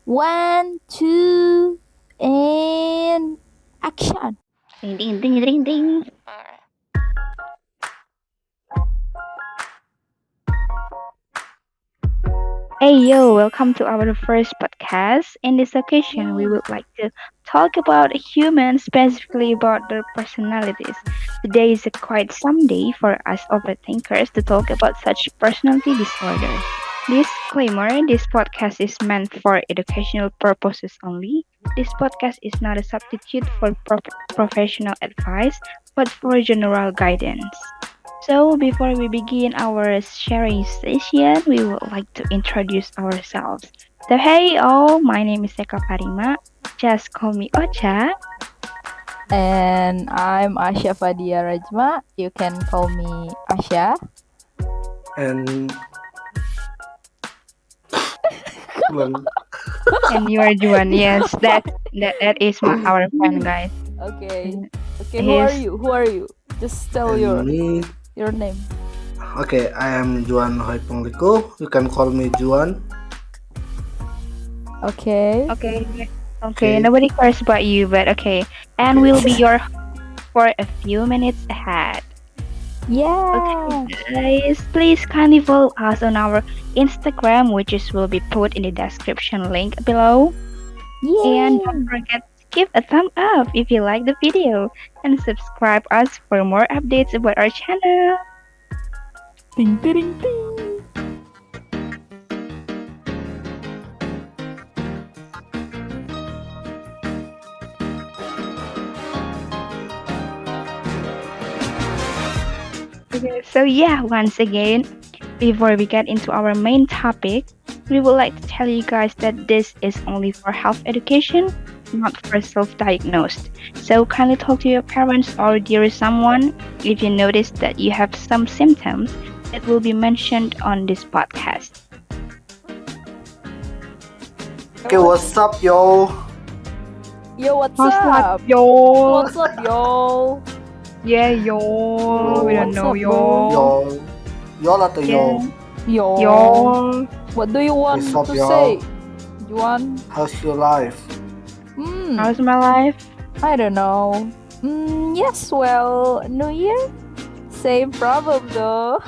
One, two, and action. Ding ding ding ding ding. Hey yo, welcome to our first podcast. In this occasion, we would like to talk about humans, specifically about their personalities. Today is a quite some day for us overthinkers to talk about such personality disorders. Disclaimer, this podcast is meant for educational purposes only. This podcast is not a substitute for professional advice, but for general guidance. So, before we begin our sharing session, we would like to introduce ourselves. So, hey all, my name is Eka Parima. Just call me Ocha. And I'm Asya Fadia Rajma. You can call me Asya. And Juan. And you are Juan. Yes, that is our friend, guys. Okay. And Okay, who are he's you? Who are you? Just tell And me, your name. okay, I am Juan Hoi Pengliku. You can call me Juan. Okay. okay. Okay, Okay. nobody cares about you, but okay. And we'll be your host for a few minutes ahead. Yeah. Guys, please kindly follow us on our Instagram, which will be put in the description link below. And don't forget to give a thumb up if you like the video and subscribe us for more updates about our channel. Ding ding ding. Okay, so yeah, once again, before we get into our main topic, we would like to tell you guys that this is only for health education, not for self-diagnosed. So kindly talk to your parents or dear someone if you notice that you have some symptoms that will be mentioned on this podcast. Okay, what's up, yo? Yo, what's What's up? up, yo? What's up, yo? Yeah, yo. We don't What's know, up, yo. Yo. Yo atau yo? Yo. Yo. What do you want What's up, to yo? say? Juan? How's your life? How's my life? I don't know. Yes, well, New Year? Same problem though.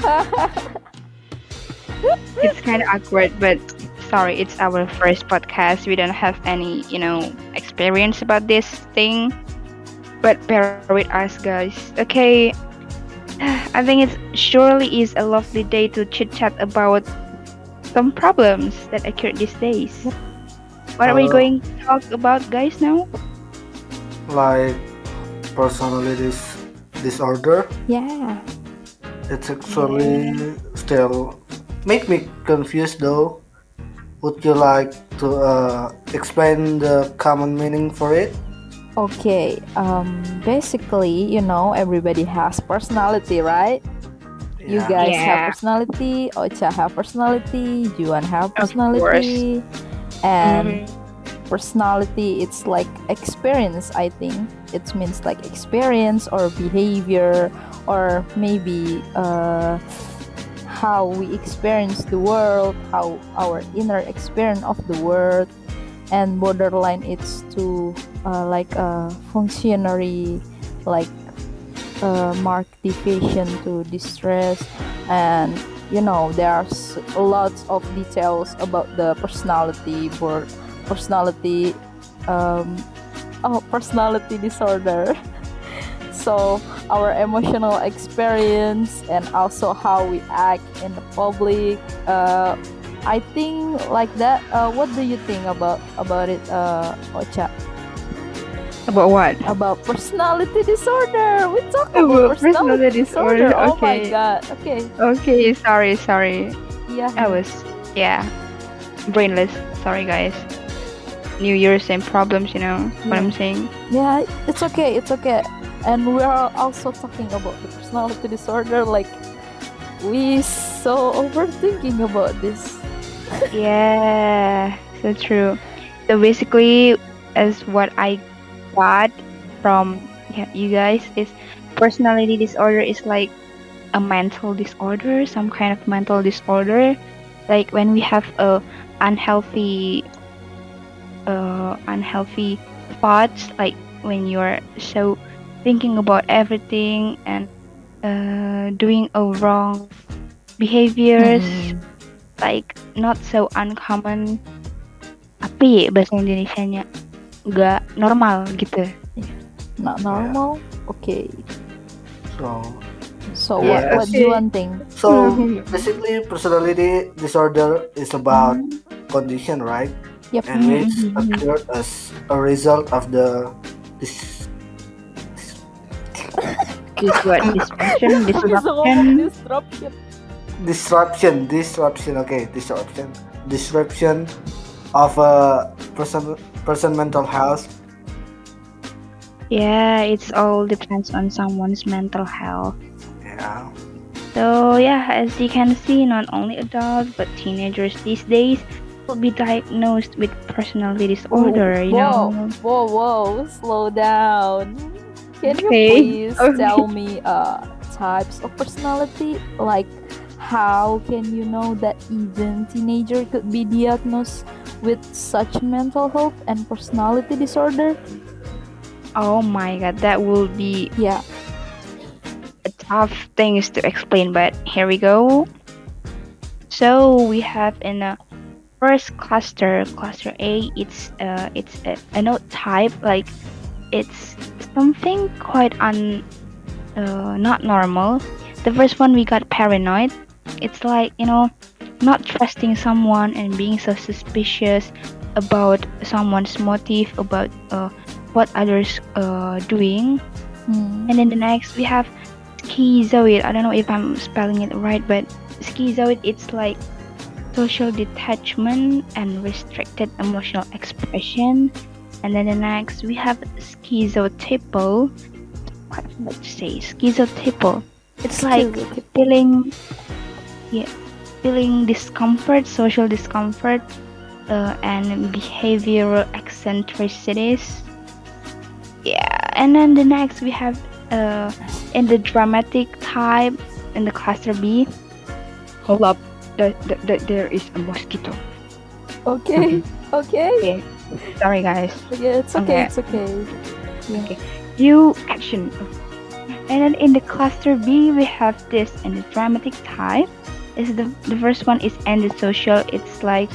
It's kind of awkward, but sorry, it's our first podcast. We don't have any, experience about this thing. But bear with us, guys. Okay, I think it surely is a lovely day to chit chat about some problems that occur these days. What are we going to talk about, guys, now? Like personality disorder. Yeah. It's actually still make me confused though. Would you like to explain the common meaning for it? Okay. Basically, everybody has personality, right? You guys Yeah. have personality. Ocha have personality. Juan have Of personality. And Mhm. personality, it's like experience. I think it means like experience or behavior, or maybe how we experience the world, how our inner experience of the world. And borderline, it's to like a functionary, like mark deviation to distress. And there are lots of details about the personality personality personality disorder. So our emotional experience and also how we act in the public, I think like that. What do you think about it, Ocha? About what? About personality disorder. We talk About about personality disorder. disorder, Oh my okay. god. Okay. Okay, sorry. Yeah. I was, brainless. Sorry, guys. New Year, same problems, what I'm saying? Yeah, it's okay. It's okay. And we are also talking about the personality disorder. Like, we so overthinking about this. Yeah, so true. So basically, as what I got from you guys is personality disorder is like a mental disorder, some kind of mental disorder. Like when we have a unhealthy unhealthy thoughts, like when you're so thinking about everything and doing a wrong behaviors, Mm-mm. like not so uncommon, apa ya bahasa Indonesianya, nggak normal gitu. Not Yeah. normal. Okay. So So Yeah, what okay. Juan think? so basically, personality disorder is about condition, right? Yep. And which occurred as a result of the dis- This what dysfunction, disruption. disruption of a person mental health. Yeah, it's all depends on someone's mental health. Yeah. So yeah, as you can see, not only adults but teenagers these days will be diagnosed with personality disorder. You Whoa, know. whoa, slow down. Can you Okay. please Okay. tell me types of personality? Like how can you know that even teenager could be diagnosed with such mental health and personality disorder? Oh my god, that will be Yeah. a tough things to explain, but here we go. So we have in the first cluster A, it's a note type, like it's something quite not normal. The first one we got paranoid. It's like, not trusting someone and being so suspicious about someone's motive, about what others doing. Mm. And then the next we have schizoid. I don't know if I'm spelling it right, but schizoid, it's like social detachment and restricted emotional expression. And then the next we have schizotypal. Let's say schizotypal. It's like feeling discomfort, social discomfort, and behavioral eccentricities. Yeah, and then the next we have in the dramatic type in the cluster B. Hold up, there is a mosquito. Okay. Okay. Okay, sorry guys. Yeah, it's okay. Okay. It's okay. Okay, you action. And then in the cluster B, we have this in the dramatic type. Is the first one is antisocial. It's like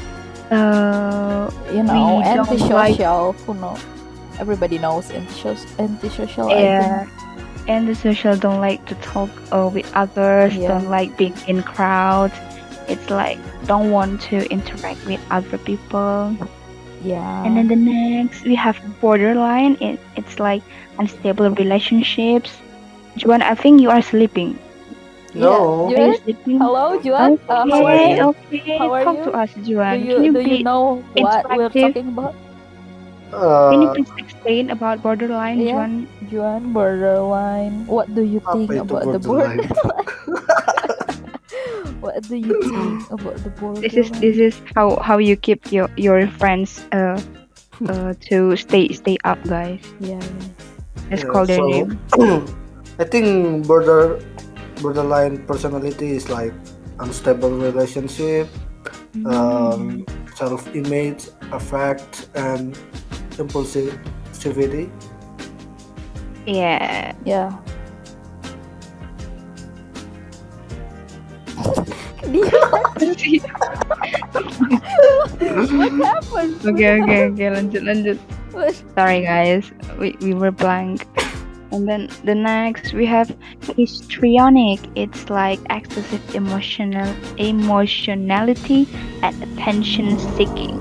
You know, we don't antisocial. Who know? Everybody knows antisocial. I yeah, antisocial don't like to talk with others. Yeah. Don't like being in crowds. It's like don't want to interact with other people. think. Yeah. And then the next we have borderline. It's like unstable relationships. Juan, I think you are sleeping. No. Yeah, Are you Juan? sleeping? Hello, Juan. How are Okay, you? okay. How are Talk you? to us, Do Juan. you Can you do you be know what we're interactive? talking about? Can you Uh, please explain about borderline, Yeah. Juan? Juan, borderline. What do you think apa itu about the borderline? borderline? What do you think about the borderline? This is how you keep your friends to stay up, guys. Yeah. Let's Yeah, call their so name. I think borderline personality is like unstable relationship, self-image, affect, and impulsivity. Yeah. Yeah. What happened? Okay. Lanjut. Sorry, guys. We were blank. And then the next we have histrionic. It's like excessive emotionality and attention seeking.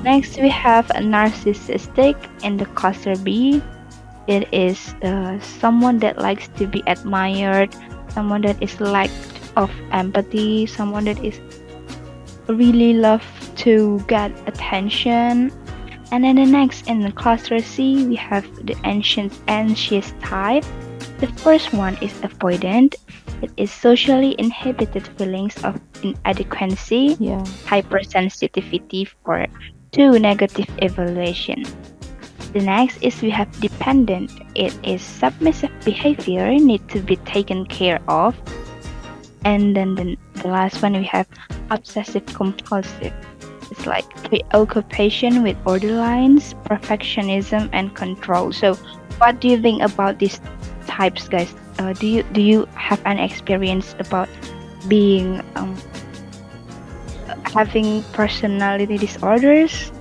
Next we have narcissistic in the cluster B. It is someone that likes to be admired, someone that is lack of empathy, someone that is really love to get attention. And then the next in the cluster C, we have the anxious type. The first one is avoidant. It is socially inhibited feelings of inadequacy, Yeah. hypersensitivity to negative evaluation. The next is we have dependent. It is submissive behavior need to be taken care of. And then the last one we have obsessive compulsive. It's like preoccupation with borderlines, perfectionism, and control. So, what do you think about these types, guys? Do you have an experience about being having personality disorders?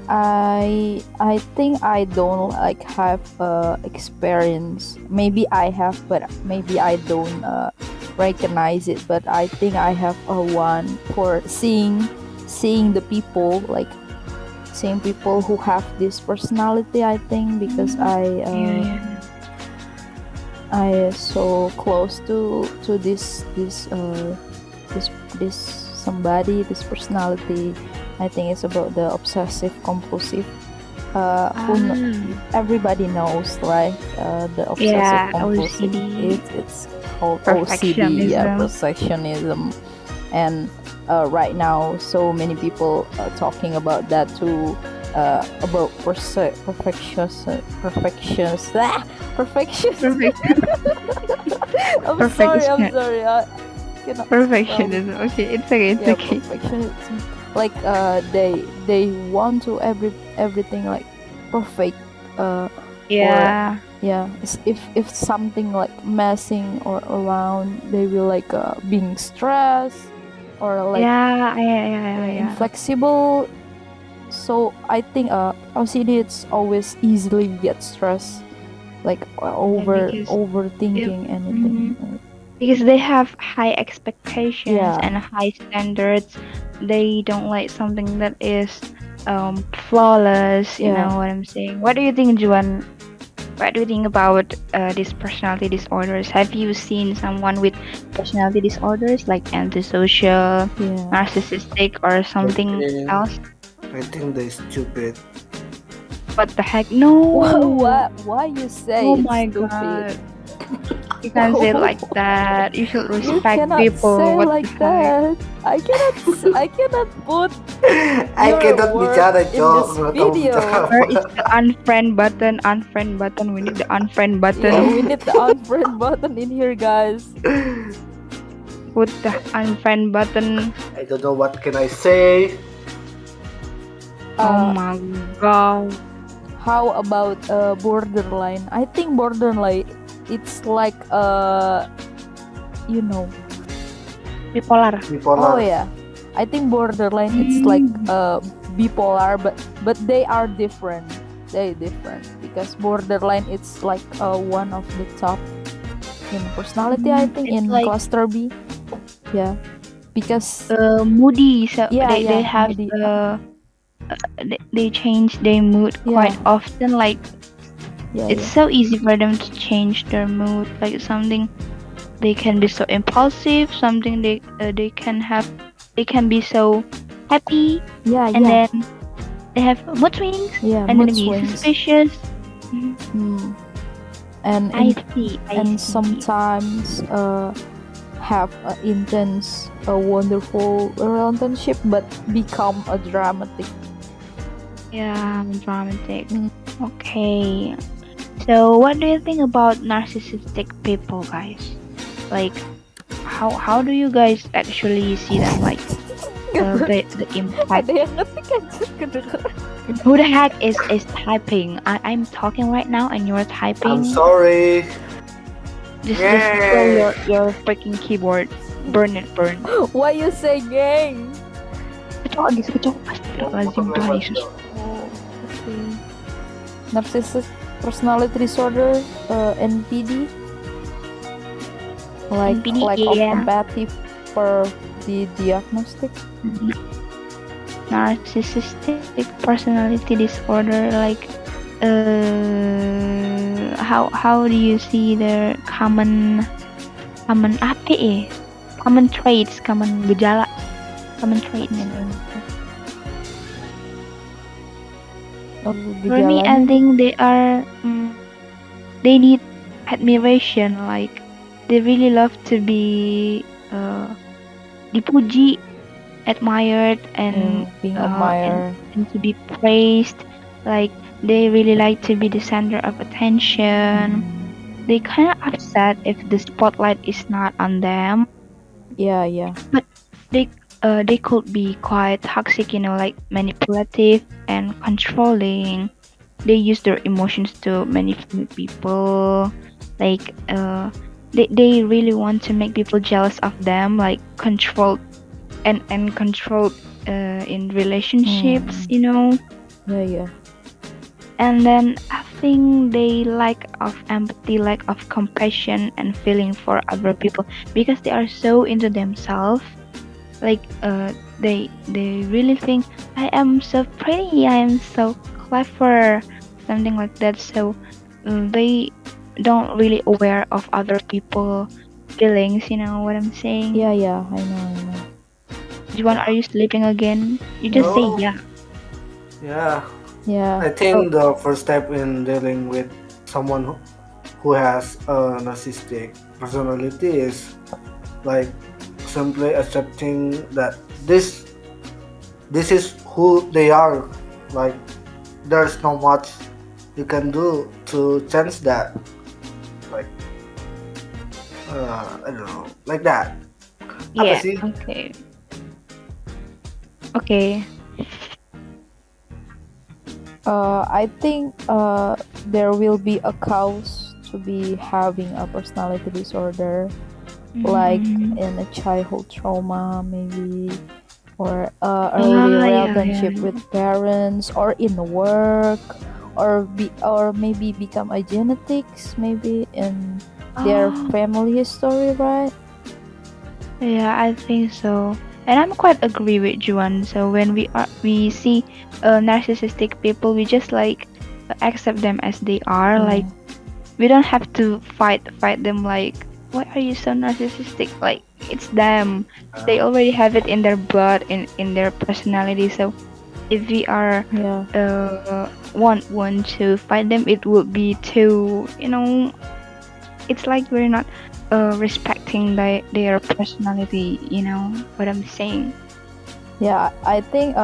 I think I don't like have experience. Maybe I have, but maybe I don't recognize it. But I think I have a one for seeing the people, like seeing people who have this personality. I think because Yeah. I so close to this this somebody, this personality. I think it's about the obsessive compulsive. Who everybody knows, right? The obsessive Yeah, compulsive. OCD, It's called OCD, yeah, perfectionism. perfectionism, and right now so many people talking about that too. About perfections, perfection. Perfect, I'm sorry, I'm perfection, sorry. I cannot spell. perfectionism. Okay, it's okay, it's Yeah, okay. perfectionism. Like they want to everything like perfect. Or Yeah, yeah, if something like messing or around, they will like being stressed or like yeah. inflexible. So I think OCD it's always easily get stressed, like Yeah, because if, overthinking anything. mhm, because they have high expectations Yeah, and high standards. They don't like something that is flawless. You yeah. know what I'm saying? What do you think, Juan? What do you think about these personality disorders? Have you seen someone with personality disorders like antisocial, Yeah. narcissistic, or I something think else? I think they're stupid. What the heck? No! Why you say Oh it's my stupid? god. You can't say it like that. You should You respect cannot people. say What like the heck? that. I cannot put I your cannot word bicara, in Cok. this Nggak tahu bicara video. Where apa. is the unfriend button? Unfriend button. We need the unfriend Yeah, button. we need the unfriend button in here, guys. Put the unfriend button. I don't know what can I say. Oh Uh, my god. how about borderline? I think borderline it's like you know. Bipolar. Oh Bipolar. yeah, I think borderline it's like Mm. bipolar, but they are different. They different because borderline it's like one of the top in personality. I think It's in like cluster B. Yeah, because moody. So yeah, they yeah, have moody. they change their mood quite Yeah, often. Like yeah, it's yeah, so easy for them to change their mood. Like something they can be so impulsive. Something they can be so happy, yeah, and yeah, then they have mood swings, yeah. and then Mood be swings. suspicious. Mhm. Hmm. And I see. I and see. sometimes have a intense, a wonderful relationship, but become a dramatic. Yeah, dramatic. Mm. Okay. So, what do you think about narcissistic people, guys? Like, how do you guys actually see them? Like, the impact. Ada yang ngetik aja kedengeran. Who the heck is typing? I'm talking right now, and you're typing. I'm sorry. Just Yeah. kill your freaking keyboard. Burn it, burn. Why you say gang? Kecok lagi, kecok. Astagfirullahaladzim, Tuhan Yesus. Oh, okay. Narcissistic personality disorder, NPD, like NPD, lack of yeah. empathy per the diagnostic. Narcissistic personality disorder, like how do you see their common apa common traits, common gejala, common traits. Oh, For me, I gejalanya. think they need admiration. Like they really love to be dipuji, admired, and being uh, admired. and to be praised. Like they really like to be the center of attention. They kind of upset if the spotlight is not on them. Yeah, yeah. But they they could be quite toxic, like manipulative and controlling. They use their emotions to manipulate people. Like they really want to make people jealous of them, like control and control in relationships, Mm. Yeah, yeah. And then I think they lack of empathy, lack of compassion and feeling for other people because they are so into themselves. Like they really think I am so pretty, I am so clever, something like that. So they don't really aware of other people feelings. You know what I'm saying? Yeah, yeah. I know, I know. Juan, Yeah. are you sleeping again? You just say No. yeah. Yeah. Yeah. I Oh, think the first step in dealing with someone who has a narcissistic personality is like simply accepting that this is who they are. Like there's not much you can do to change that. Like I don't know, like that. Apa yeah. sih? Okay. Okay. I think there will be a cause to be having a personality disorder, like Mm-hmm. in a childhood trauma, maybe, or early Ah, yeah, relationship yeah. with parents, or in work, or maybe become a genetics, maybe in their Oh, family history, right? yeah, I think so. And I'm quite agree with Juan. So when we see narcissistic people, we just like accept them as they are. Like Yeah, we don't have to fight them. Like why are you so narcissistic? Like it's them. They already have it in their blood, in their personality. So if we are yeah, want to fight them, it would be too. It's like we're not respecting their personality. You know what I'm saying? yeah. I think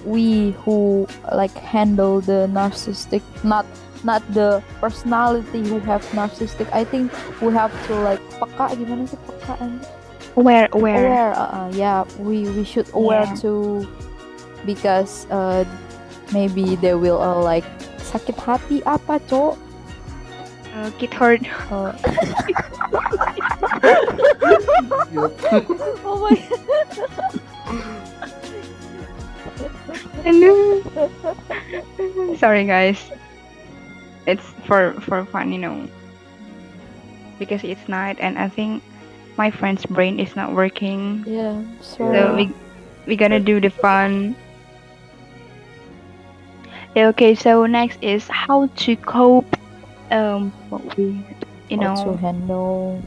we who like handle the narcissistic, not the personality who have narcissistic. I think we have to like peka, gimana sih peka and Where aware. Yeah, we should aware yeah. too, because maybe they will like sakit hati apa cok. Get hurt. Uh, Yup. oh my. Hello. Sorry guys. It's for fun, because it's night and I think my friend's brain is not working. Yeah, So sorry. Yeah. we gonna do the fun. Yeah, okay, so next is how to cope with you How to know handle.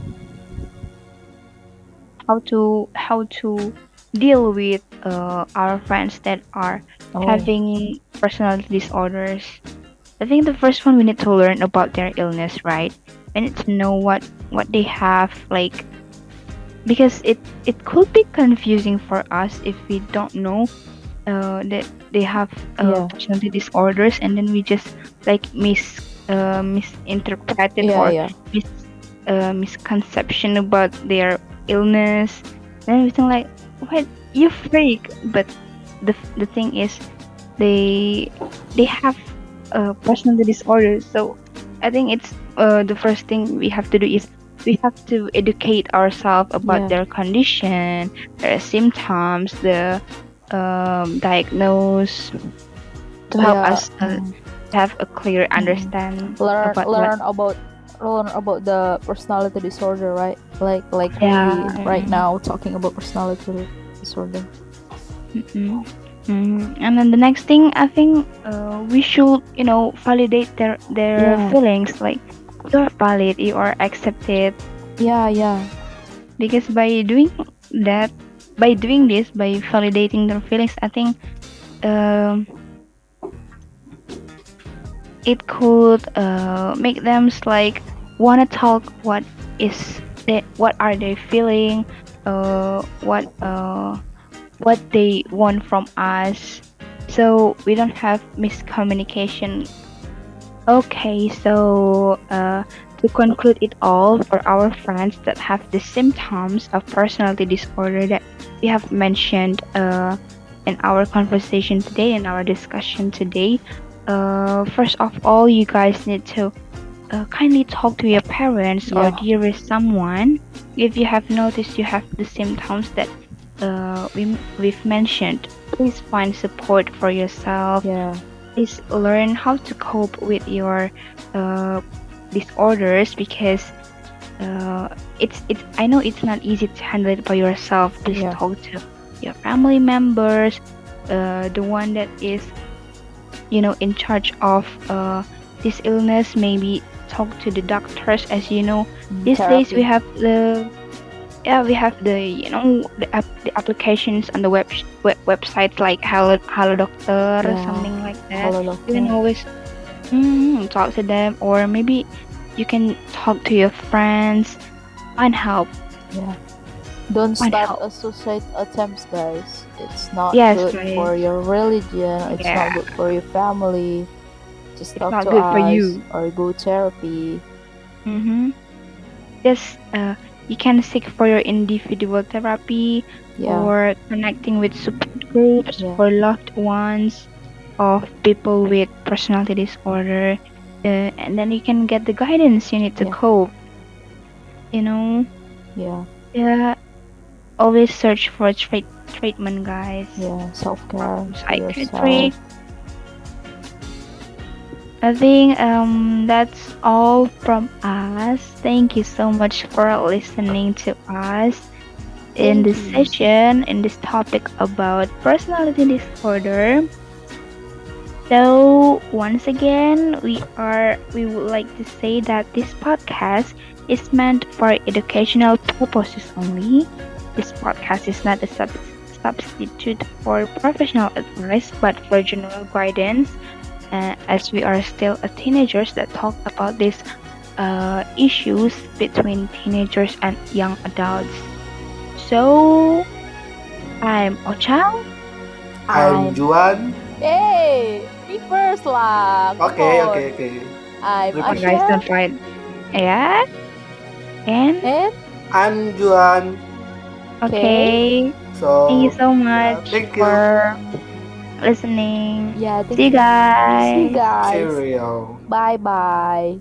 how to deal with our friends that are Oh, having personality disorders. I think the first one we need to learn about their illness, right? We need to know what they have, like because it could be confusing for us if we don't know that they have yeah, personality disorders, and then we just like misinterpret it yeah, or yeah, mis misconception about their illness and everything. Like, what, you freak? But the thing is, they they have personality disorders. So I think it's the first thing we have to do is we have to educate ourselves about yeah, their condition, their symptoms, the diagnose, to help yeah. us have a clear Mm. understand learn about what. learn about learn about the personality disorder, right? Like we Yeah. right now talking about personality disorder. Mm-mm. And then the next thing, I think we should, validate their Yeah, feelings. Like, you're valid, you are accepted, yeah, yeah, because that, by doing this, by validating their feelings, I think um, it could make them like wanna talk what are they feeling, what they want from us, so we don't have miscommunication. Okay, so to conclude it all, for our friends that have the symptoms of personality disorder, that we have mentioned in our conversation today, in our discussion today. First of all, you guys need to kindly talk to your parents or Yeah. dearest someone if you have noticed you have the symptoms that we've mentioned. Please find support for yourself. Yeah. Please learn how to cope with your uh, disorders because it's I know it's not easy to handle it by yourself. Please Yeah. talk to your family members, the one that is in charge of this illness. Maybe talk to the doctors. As you know, these days we Therapy. have the we have the the applications on the websites like Hello Doctor or Yeah. something like that. Hello, You can doctor. always talk to them, or maybe you can talk to your friends. Find help. Yeah. Don't Find start help. a suicide attempts, guys. It's not Yes, good for guys. your religion. It's not Yeah, good for your family. Just it's talk not to good for us you. or go therapy. Mm-hmm. Just you can seek for your individual therapy Yeah. or connecting with support groups Yeah. for loved ones of people with personality disorder, and then you can get the guidance you need to Yeah. cope. You know, Yeah. yeah. Always search for treatment, guys. Yeah. Self care From for psychiatric. yourself. I think that's all from us. Thank you so much for listening to us in Thank this you. session in this topic about personality disorder. So once again, we would like to say that this podcast is meant for educational purposes only. This podcast is not a substitute for professional advice, but for general guidance. As we are still a teenagers that talk about these issues between teenagers and young adults. So I'm Ocha. I'm I'm. Juan. Hey, me first lah. Come Okay, on. okay, okay. I'm You Repeat. guys Asha. don't fight. Yeah. And And I'm Juan. okay. okay. Thank you So, so yeah, much thank you. for listening. Yeah. See you See you guys. guys. Cheerio. Bye bye.